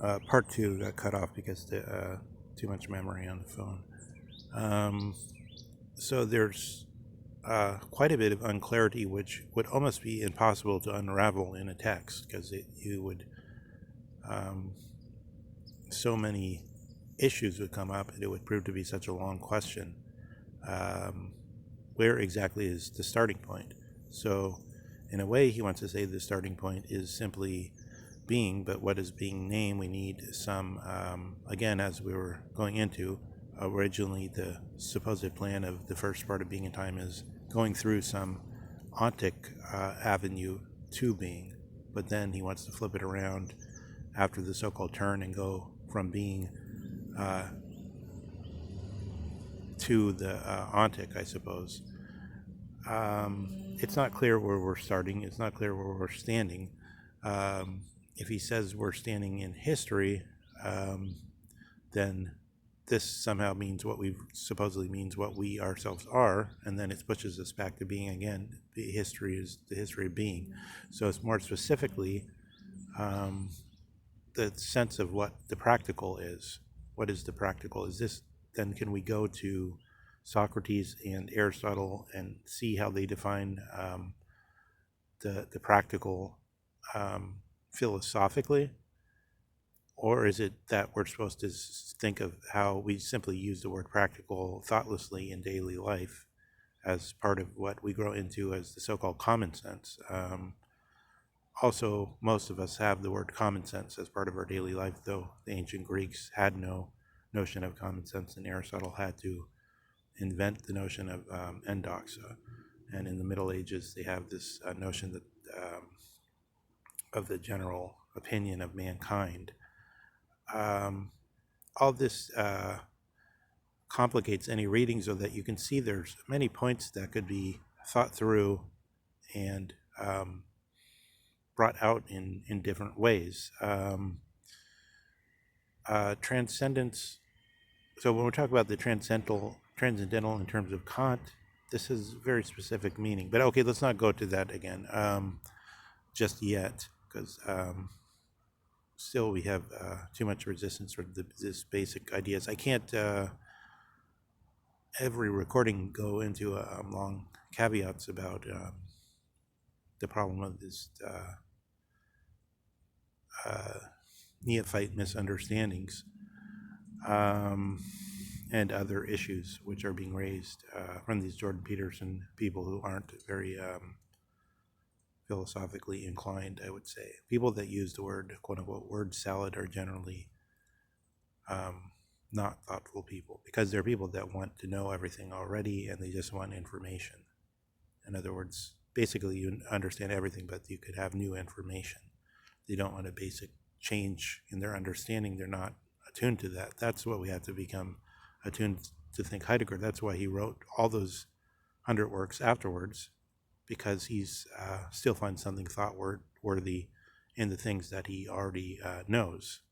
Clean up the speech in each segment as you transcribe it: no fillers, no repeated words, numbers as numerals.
Part two got cut off because too much memory on the phone. Um, so there's quite a bit of unclarity, which would almost be impossible to unravel in a text because you would so many issues would come up, and it would prove to be such a long question. Um, where exactly is the starting point? So, in a way, he wants to say the starting point is simply being, but what is being named? We need some, again, as we were going into, originally the supposed plan of the first part of being in time is going through some ontic avenue to being, but then he wants to flip it around after the so-called turn and go from being uh, to the ontic, I suppose. It's not clear where we're starting. It's not clear where we're standing. If he says we're standing in history, then this somehow means what we supposedly means what we ourselves are, and then it pushes us back to being again. The history is the history of being. So it's more specifically the sense of what the practical is. What is the practical? Is this then? Can we go to Socrates and Aristotle and see how they define the practical philosophically? Or is it that we're supposed to think of how we simply use the word practical thoughtlessly in daily life as part of what we grow into as the so-called common sense? Also, most of us have the word common sense as part of our daily life, though the ancient Greeks had no notion of common sense, and Aristotle had to invent the notion of endoxa. And in the Middle Ages, they have this notion that of the general opinion of mankind. All this complicates any reading so that you can see there's many points that could be thought through and brought out in different ways. Transcendence. So when we talk about the transcendental in terms of Kant, this is very specific meaning. But okay, let's not go to that again just yet, because still we have too much resistance for this basic ideas. I can't every recording go into long caveats about the problem of this neophyte misunderstandings and other issues which are being raised from these Jordan Peterson people who aren't very philosophically inclined, I would say. People that use the word, quote unquote, word salad are generally not thoughtful people, because they're people that want to know everything already and they just want information. In other words, basically you understand everything, but you could have new information. They don't want a basic change in their understanding. They're not attuned to that. That's what we have to become attuned to. Think Heidegger. That's why he wrote all those 100 works afterwards, because he's still finds something thought worthy in the things that he already knows.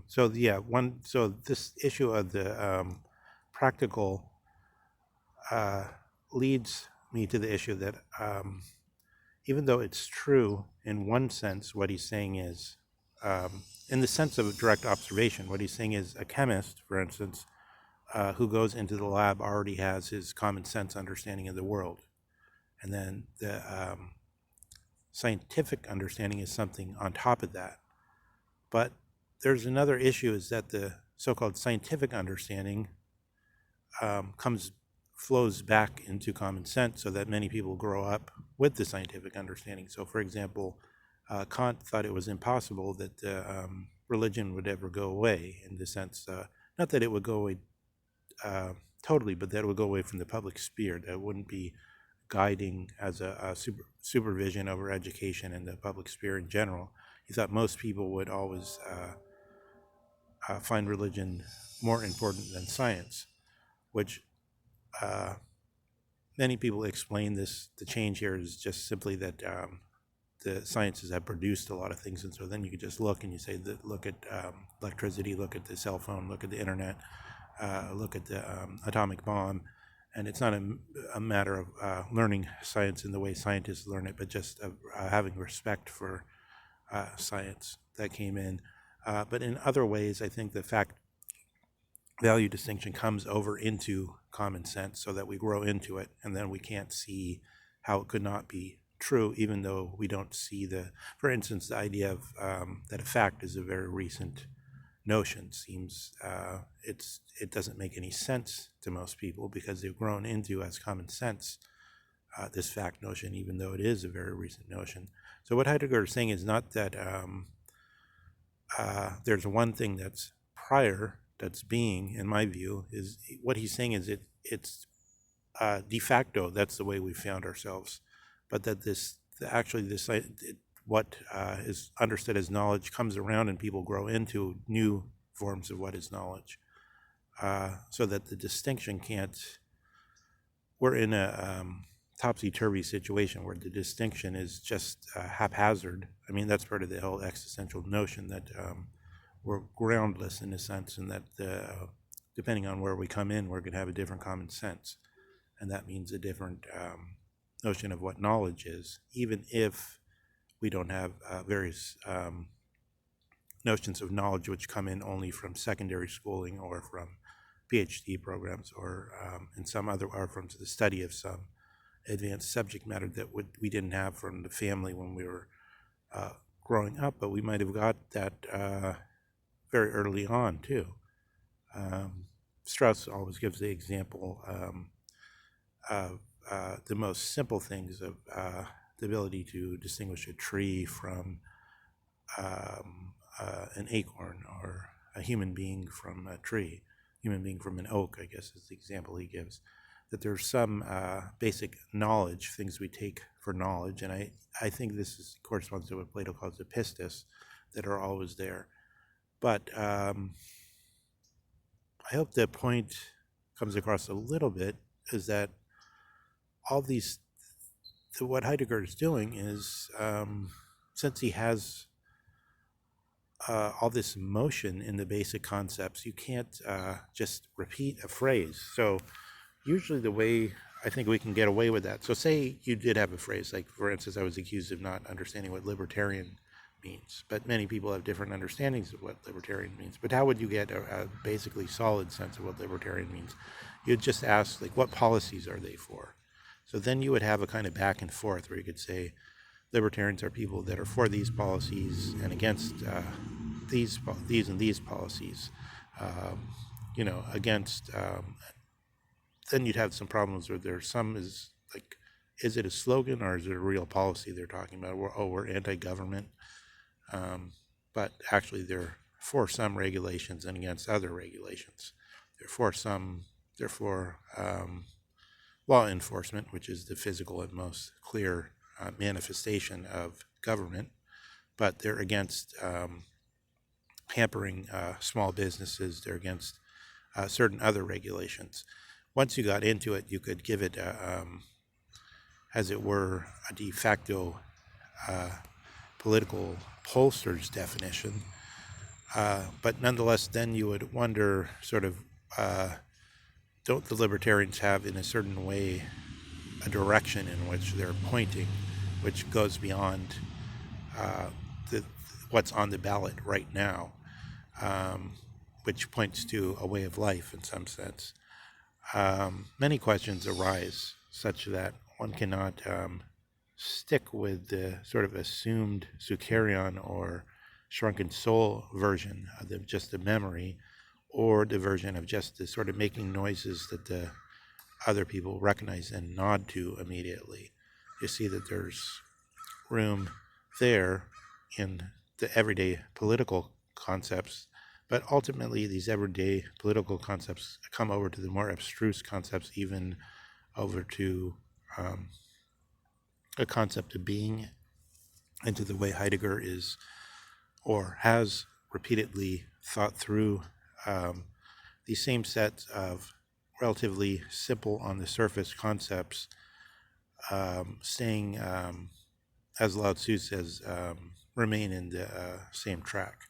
So this issue of the practical leads me to the issue that even though it's true in one sense, what he's saying is, in the sense of direct observation, what he's saying is a chemist, for instance, who goes into the lab already has his common sense understanding of the world. And then the scientific understanding is something on top of that. But there's another issue, is that the so-called scientific understanding flows back into common sense, so that many people grow up with the scientific understanding. So, for example, Kant thought it was impossible that religion would ever go away, in the sense, not that it would go away totally, but that it would go away from the public sphere, that it wouldn't be guiding as a supervision over education and the public sphere in general. He thought most people would always find religion more important than science, which many people explain this. The change here is just simply that the sciences have produced a lot of things, and so then you could just look and you say that, look at electricity, look at the cell phone, look at the internet, look at the atomic bomb. And it's not a matter of learning science in the way scientists learn it, but just of having respect for science that came in. But in other ways, I think the fact value distinction comes over into common sense so that we grow into it, and then we can't see how it could not be true, even though we don't see for instance, the idea of that a fact is a very recent notion seems it doesn't make any sense to most people because they've grown into as common sense this fact notion, even though it is a very recent notion. So what Heidegger is saying is not that there's one thing that's prior that's being, in my view, is what he's saying is it's de facto that's the way we found ourselves, but that what is understood as knowledge comes around and people grow into new forms of what is knowledge, so that the distinction can't. We're in a topsy-turvy situation where the distinction is just haphazard. I mean, that's part of the whole existential notion that we're groundless in a sense, and that depending on where we come in, we're going to have a different common sense, and that means a different notion of what knowledge is, even if we don't have various notions of knowledge which come in only from secondary schooling or from PhD programs or in some other, or from the study of some advanced subject matter that we didn't have from the family when we were growing up, but we might have got that very early on too. Strauss always gives the example of the most simple things of the ability to distinguish a tree from an acorn, or a human being from a tree, human being from an oak, I guess is the example he gives. That there's some basic knowledge, things we take for knowledge, and I think this corresponds to what Plato calls the pistis, that are always there. But I hope the point comes across a little bit, is that all these, what Heidegger is doing is, since he has all this motion in the basic concepts, you can't just repeat a phrase. So usually the way I think we can get away with that, so say you did have a phrase, like for instance, I was accused of not understanding what libertarian means, but many people have different understandings of what libertarian means. But how would you get a basically solid sense of what libertarian means? You'd just ask, like, what policies are they for? So then you would have a kind of back and forth where you could say libertarians are people that are for these policies and against these and these policies, against. Then you'd have some problems where there's some is like, is it a slogan or is it a real policy they're talking about? We're anti-government, but actually they're for some regulations and against other regulations. They're for law enforcement, which is the physical and most clear manifestation of government, but they're against hampering small businesses. They're against certain other regulations. Once you got into it, you could give it, as it were, a de facto political pollster's definition. But nonetheless, then you would wonder, sort of, don't the libertarians have, in a certain way, a direction in which they're pointing, which goes beyond what's on the ballot right now, which points to a way of life in some sense. Many questions arise such that one cannot stick with the sort of assumed Sukarion or shrunken soul version of just the memory, or the version of just the sort of making noises that the other people recognize and nod to immediately. You see that there's room there in the everyday political concepts, but ultimately these everyday political concepts come over to the more abstruse concepts, even over to a concept of being, and to the way Heidegger is, or has repeatedly thought through these same sets of relatively simple on the surface concepts, staying, as Lao Tzu says, remain in the same track.